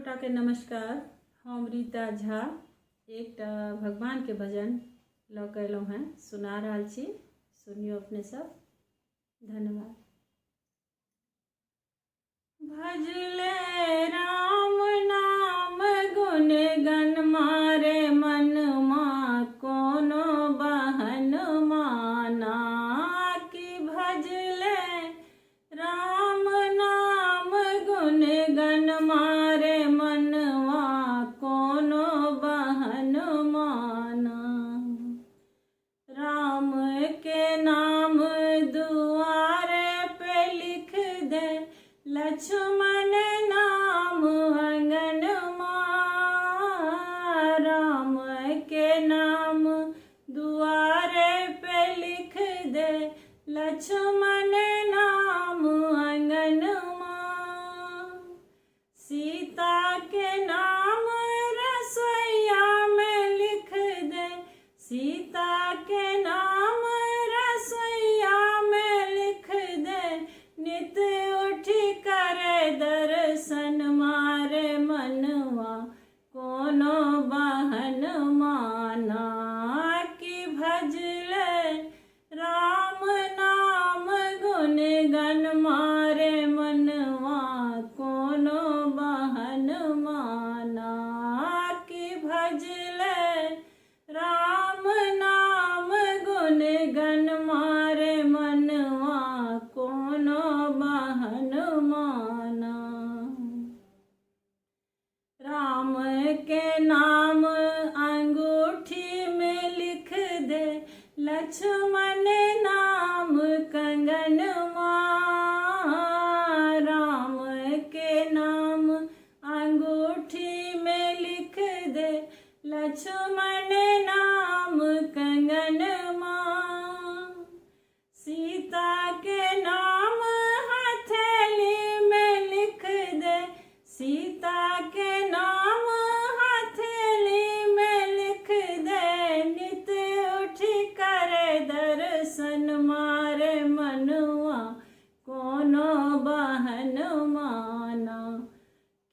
गोटा के नमस्कार। हम रीता झा एक भगवान के भजन लऽ के अयलहुँ हैं, सुना रहल छी, सुनियो अपने सब। धन्यवाद। भजले राम नाम गुण गण मारे मन मा कोनो बहन माना कि भजले राम नाम गुण गण मारे मनवा कोनो बहन माना। राम के नाम दुआरे पे लिख दे लक्ष्मण नाम अंगन मां। राम के नाम दुआरे पे लिख दे लक्ष्मण नाम अंगन मां। सीता के नाम रसोइया में लिख दे, सीता के नाम रसोइया में लिख दे। नित उठी करे दर्शन मारे मनवा कोनो बहन माना कि भजले राम नाम गुण गण मारे मनवा कोनो बहन माना कि भजले राम नाम गुण गण मारे मनवा कोनो बहन माना। राम के नाम अंगूठी में लिख दे लक्ष्मण नाम कंगन मां। राम के नाम अंगूठी में लिख दे लक्ष्मण नाम कंगन मां। सीता के नाम हथेली में लिख दे, सीता के नाम हथेली में लिख दे। नित उठी करे दर्शन मारे मनवा कोनो बहन माना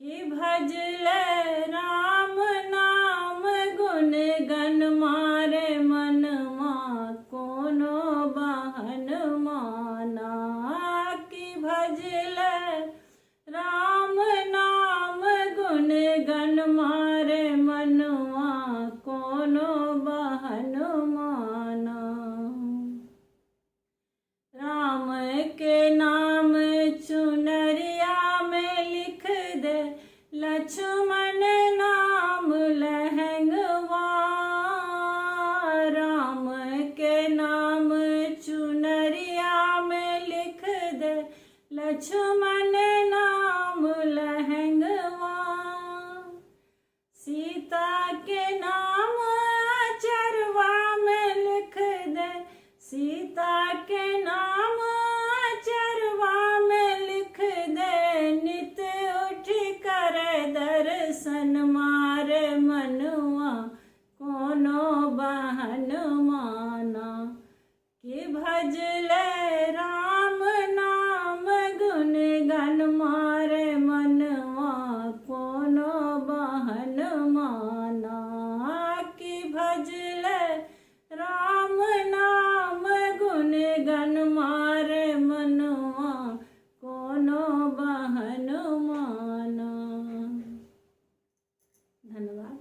कि भजले राम नाम गुण गण मारे मनवा कोनो बहन माना कि भजले राम नाम गुण गण मारे मनवा कोनो बहन माना। राम के नाम चुनरिया में लिख दे लक्ष्मण नाम लहंगवा। राम के नाम चुनरिया में लिख दे लक्ष्मण नाम लहंगवा। सीता के नाम अचरवा में लिख दे, सीता के नाम अचरवा में लिख दे। नित उठी करे दर्शन मारे मनवा कोनो बहन माना कि भजले राम नाम गुण गण मारे मनवा कोनो बहन माना कि भजले राम नाम गुण गण मारे मनवा कोनो बहन माना। धन्यवाद।